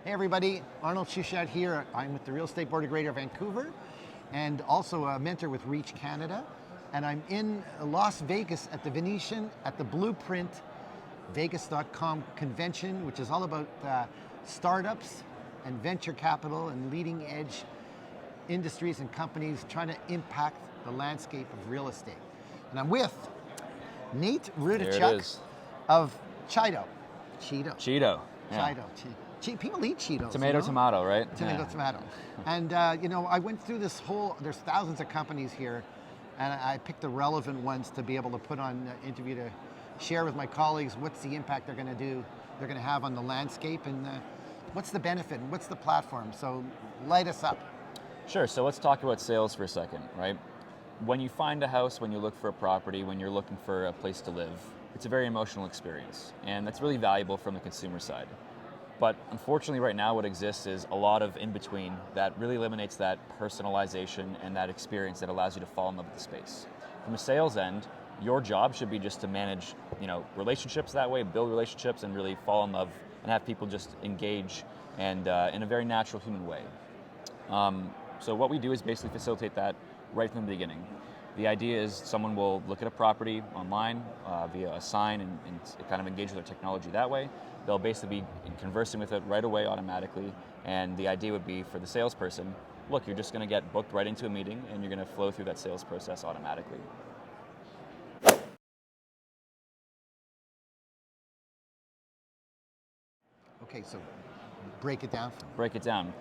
Hey everybody, Arnold Shushat here. I'm with the Real Estate Board of Greater Vancouver and also a mentor with Reach Canada. And I'm in Las Vegas at the Venetian at the Blueprint Vegas.com convention, which is all about startups and venture capital and leading edge industries and companies trying to impact the landscape of real estate. And I'm with Nate Rudichuk of Chido. Chido. Yeah. People eat Cheetos. Tomato, tomato, right? Tomato. And I went through this whole, there's thousands of companies here, and I picked the relevant ones to be able to put on interview to share with my colleagues what's the impact they're going to have on the landscape, and what's the benefit, and what's the platform. So light us up. Sure, so let's talk about sales for a second, right? When you find a house, when you look for a property, when you're looking for a place to live, it's a very emotional experience, and that's really valuable from the consumer side. But unfortunately right now what exists is a lot of in-between that really eliminates that personalization and that experience that allows you to fall in love with the space. From a sales end, your job should be just to manage, relationships that way, build relationships and really fall in love and have people just engage and in a very natural human way. So what we do is basically facilitate that right from the beginning. The idea is someone will look at a property online via a sign and kind of engage with their technology that way. They'll basically be conversing with it right away automatically, and the idea would be for the salesperson, look, you're just going to get booked right into a meeting and you're going to flow through that sales process automatically. Okay, so break it down. Break it down.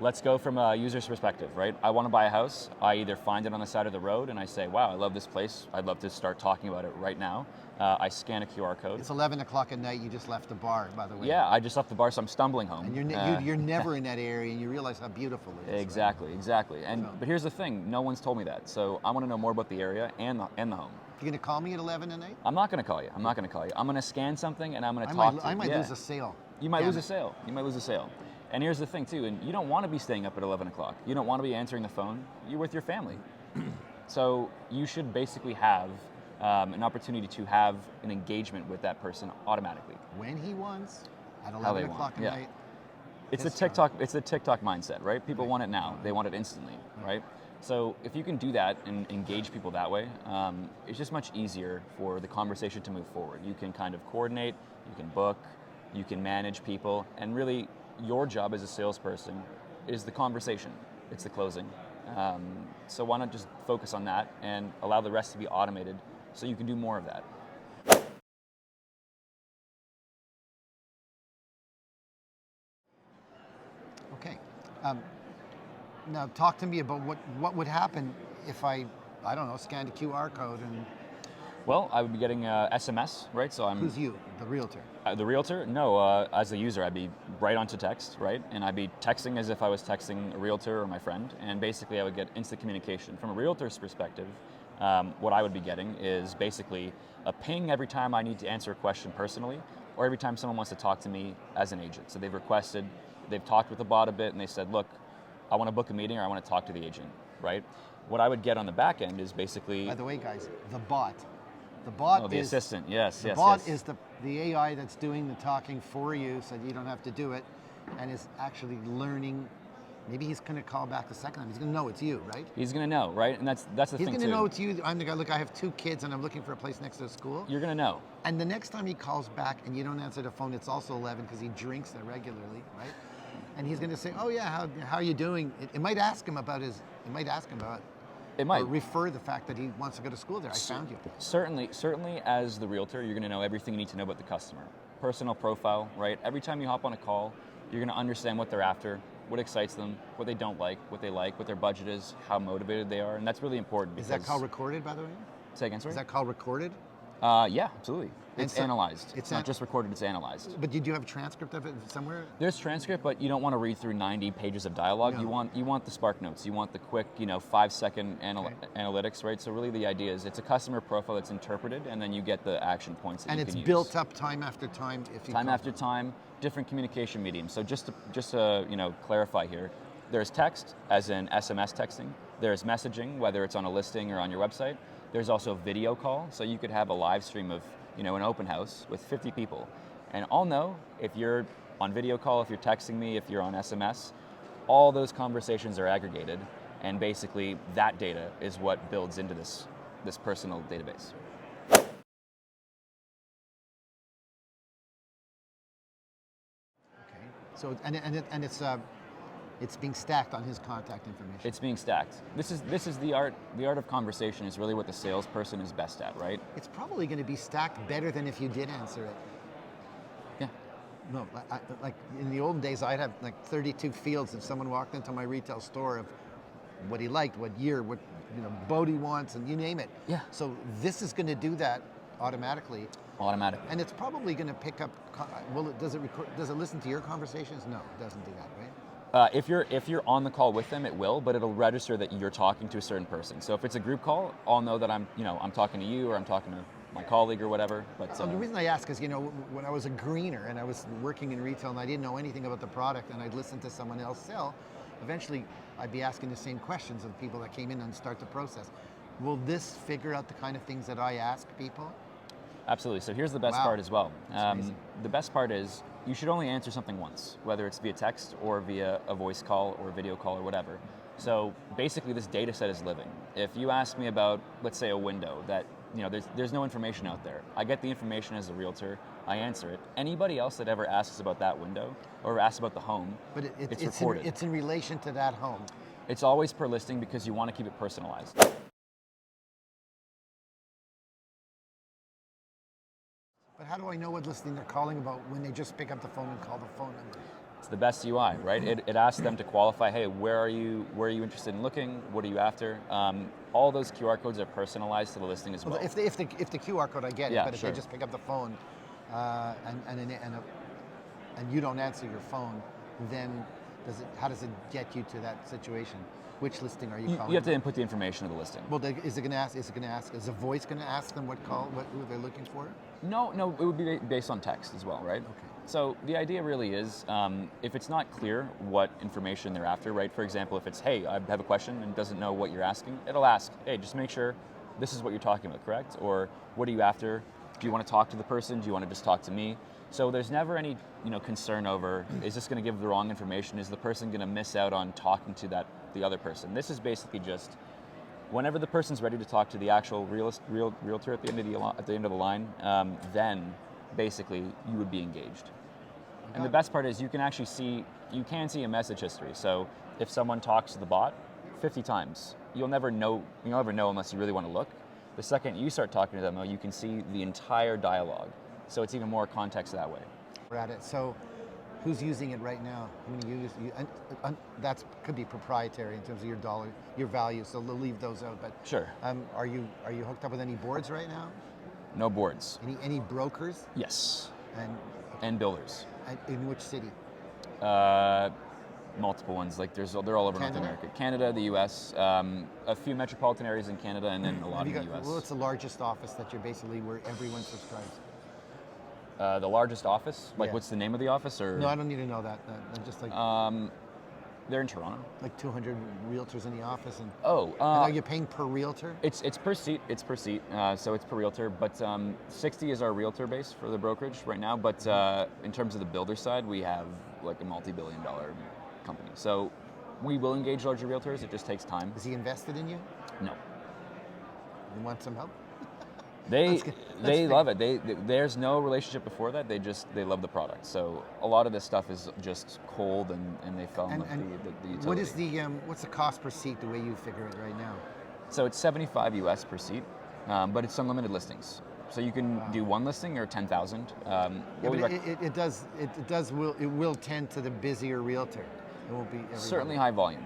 Let's go from a user's perspective, right? I want to buy a house. I either find it on the side of the road and I say, wow, I love this place. I'd love to start talking about it right now. I scan a QR code. It's 11 o'clock at night. You just left the bar, by the way. Yeah, I just left the bar, so I'm stumbling home. And you're never in that area, and you realize how beautiful it is. Exactly. But here's the thing, no one's told me that. So I want to know more about the area and the home. You're going to call me at 11 at night? I'm not going to call you. I'm going to scan something and I'm going to talk to you. I might lose a sale. You might lose a sale. And here's the thing too, and you don't want to be staying up at 11 o'clock. You don't want to be answering the phone. You're with your family. So you should basically have an opportunity to have an engagement with that person automatically. When he wants, at 11 o'clock at night. It's the TikTok mindset, right? People want it now. They want it instantly, right? So if you can do that and engage people that way, it's just much easier for the conversation to move forward. You can kind of coordinate, you can book, you can manage people, and really your job as a salesperson is the conversation. It's the closing. So why not just focus on that and allow the rest to be automated so you can do more of that. Okay. Now talk to me about what would happen if I don't know, scanned a QR code and... Well, I would be getting a SMS, right? So I'm... Who's you, the realtor? The realtor? No, as a user, I'd be right onto text, right? And I'd be texting as if I was texting a realtor or my friend, and basically I would get instant communication. From a realtor's perspective, what I would be getting is basically a ping every time I need to answer a question personally, or every time someone wants to talk to me as an agent. So they've talked with the bot a bit, and they said, look, I want to book a meeting or I want to talk to the agent, right? What I would get on the back end is basically... By the way, guys, the bot. The bot the assistant, yes. The bot is the AI that's doing the talking for you so that you don't have to do it, and is actually learning. Maybe he's going to call back the second time. He's going to know it's you, right? He's going to know, right? And that's the thing too. He's going to know it's you. I'm the guy, look, I have 2 kids and I'm looking for a place next to a school. You're going to know. And the next time he calls back and you don't answer the phone, it's also 11 because he drinks there regularly, right? And he's going to say, oh yeah, how are you doing? It might ask him about It might. Or refer the fact that he wants to go to school there. I found you. Certainly as the realtor, you're going to know everything you need to know about the customer. Personal profile, right? Every time you hop on a call, you're going to understand what they're after, what excites them, what they don't like, what their budget is, how motivated they are, and that's really important. Is that call recorded, by the way? Say again, sorry? Is that call recorded? Yeah, absolutely. It's analyzed. It's not just recorded, it's analyzed. But did you have a transcript of it somewhere? There's transcript, but you don't want to read through 90 pages of dialogue. No. You want the spark notes. You want the quick, 5-second analytics, right? So really the idea is it's a customer profile that's interpreted, and then you get the action points that you can use. And it's built up time after time. Time after time, different communication mediums. So just to clarify here, there's text, as in SMS texting. There's messaging, whether it's on a listing or on your website. There's also video call, so you could have a live stream of an open house with 50 people. And I'll know if you're on video call, if you're texting me, if you're on SMS, all those conversations are aggregated, and basically that data is what builds into this personal database. Okay. So it's being stacked on his contact information. It's being stacked. This is the art. The art of conversation is really what the salesperson is best at, right? It's probably going to be stacked better than if you did answer it. Yeah. No, like in the old days, I'd have like 32 fields if someone walked into my retail store of what he liked, what year, what boat he wants, and you name it. Yeah. So this is going to do that automatically. Automatically. And it's probably going to pick up. Does it listen to your conversations? No, it doesn't do that, right? If you're on the call with them, it will, but it'll register that you're talking to a certain person. So if it's a group call, I'll know that I'm talking to you or I'm talking to my colleague or whatever. But the reason I ask is, when I was a greener and I was working in retail and I didn't know anything about the product and I'd listen to someone else sell, eventually I'd be asking the same questions of the people that came in and start the process. Will this figure out the kind of things that I ask people? Absolutely. So here's the best Wow. part as well. Amazing. The best part is you should only answer something once, whether it's via text or via a voice call or a video call or whatever. So basically this data set is living. If you ask me about, let's say, a window that, there's no information out there. I get the information as a realtor, I answer it. Anybody else that ever asks about that window or asks about the home, But it's recorded. it's in relation to that home. It's always per listing because you want to keep it personalized. But how do I know what listing they're calling about when they just pick up the phone and call the phone number? It's the best UI, right? It asks them to qualify, hey, where are you interested in looking? What are you after? All those QR codes are personalized to the listing as well. If the QR code, I get it, Yeah, but if sure. they just pick up the phone and you don't answer your phone, then how does it get you to that situation? Which listing are you calling? You have to input the information of the listing. Well, is the voice going to ask them who they're looking for? No, it would be based on text as well, right? Okay. So the idea really is, if it's not clear what information they're after, right? For example, if it's, hey, I have a question and doesn't know what you're asking, it'll ask, hey, just make sure this is what you're talking about, correct? Or what are you after? Do you want to talk to the person? Do you want to just talk to me? So there's never any, concern over, is this going to give the wrong information? Is the person going to miss out on talking to the other person? This is basically just, whenever the person's ready to talk to the actual realtor at the end of the line, then basically you would be engaged. And the best part is you can see a message history. So if someone talks to the bot 50 times, you'll never know unless you really want to look. The second you start talking to them, though, you can see the entire dialogue. So it's even more context that way. We're at it. So who's using it right now? How many users? And that could be proprietary in terms of your value, so they'll leave those out. But Sure. Are you hooked up with any boards right now? No boards. Any brokers? Yes. And builders. in which city? Multiple ones. Like they're all over North America. Canada, the U.S., a few metropolitan areas in Canada, and then a lot in the U.S. Well, it's the largest office that you're basically where everyone subscribes. The largest office? Like, Yeah. What's the name of the office? Or No, I don't need to know that. I'm just like they're in Toronto. like 200 realtors in the office, and Oh, are you paying per realtor? it's per seat. It's per seat. So it's per realtor. But 60 is our realtor base for the brokerage right now. But in terms of the builder side, we have like a multi-billion-dollar company. So we will engage larger realtors. It just takes time. Is he invested in you? No. You want some help? They Let's love it. There's no relationship before that. They love the product. So a lot of this stuff is just cold, and they fell in love with the utility. What is what's the cost per seat the way you figure it right now? So it's $75 US per seat, but it's unlimited listings. So you can do one listing or 10,000. It will tend to the busier realtor. It won't be everybody. Certainly high volume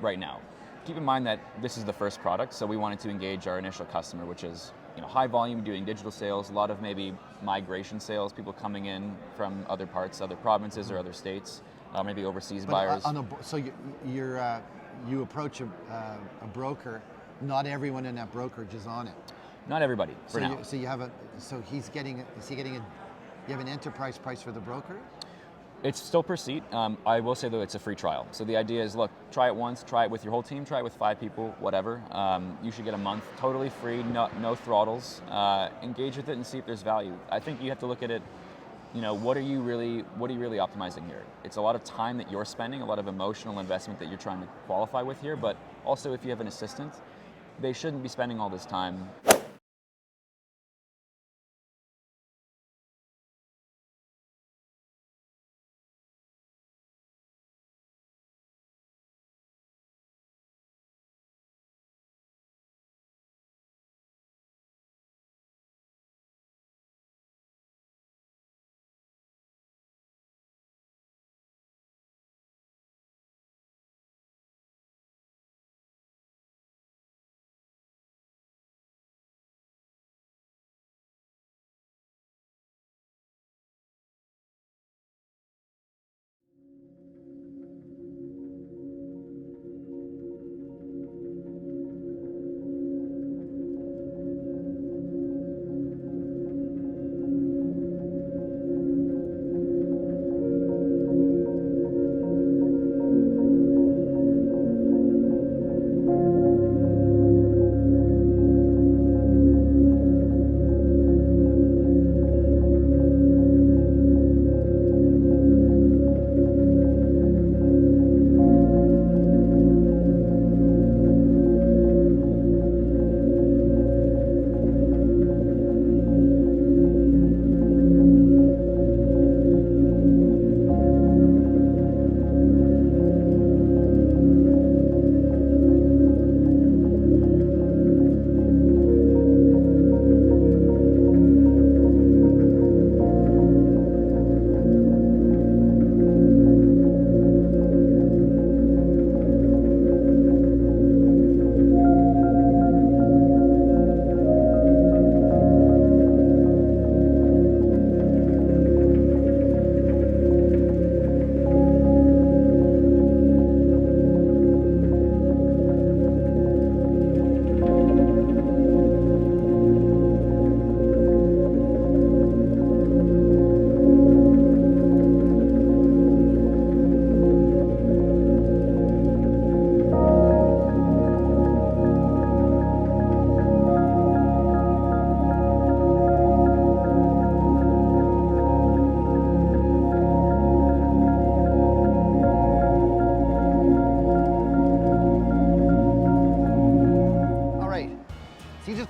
right now. Keep in mind that this is the first product, so we wanted to engage our initial customer, which is high volume, doing digital sales, a lot of maybe migration sales, people coming in from other parts, other provinces or other states, maybe overseas buyers. So you approach a broker. Not everyone in that brokerage is on it. Not everybody for now. You have you have an enterprise price for the broker? It's still per seat. I will say though, it's a free trial. So the idea is, look, try it once, try it with your whole team, try it with 5 people, whatever. You should get a month totally free, no throttles. Engage with it and see if there's value. I think you have to look at it what are you really optimizing here? It's a lot of time that you're spending, a lot of emotional investment that you're trying to qualify with here, but also if you have an assistant, they shouldn't be spending all this time.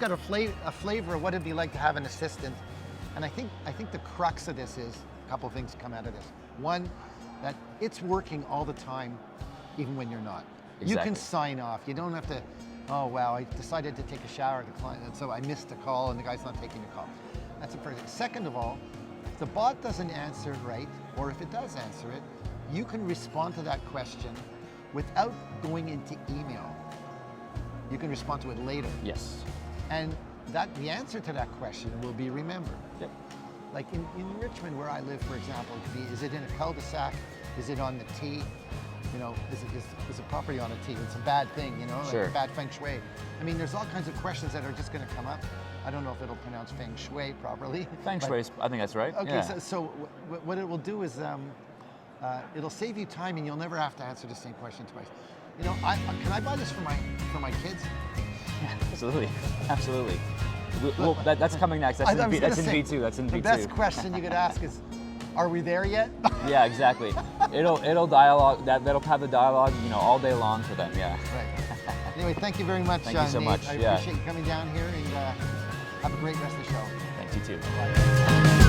Got a flavor of what it'd be like to have an assistant, and I think the crux of this is a couple of things come out of this. One, that it's working all the time, even when you're not. Exactly. You can sign off. You don't have to. Oh wow, I decided to take a shower at the client, and so I missed a call, and the guy's not taking the call. That's the first thing. Second of all, if the bot doesn't answer it right, or if it does answer it, you can respond to that question without going into email. You can respond to it later. Yes. And the answer to that question will be remembered. Yep. Like in Richmond, where I live, for example, it could be, is it in a cul-de-sac? Is it on the T? Is a property on a T? It's a bad thing, Sure. like bad feng shui. I mean, there's all kinds of questions that are just going to come up. I don't know if it'll pronounce feng shui properly. Feng shui, I think that's right. Okay, yeah. so what it will do is it'll save you time, and you'll never have to answer the same question twice. Can I buy this for my kids? Absolutely, absolutely. Well, that's coming next. That's in V2. That's in V2. The best question you could ask is, "Are we there yet?" Yeah, exactly. It'll dialogue. That'll have the dialogue, all day long for them. Yeah. Right. Anyway, thank you very much. Thank you so Nate. much. I appreciate you coming down here, and have a great rest of the show. Thanks, you too. Bye.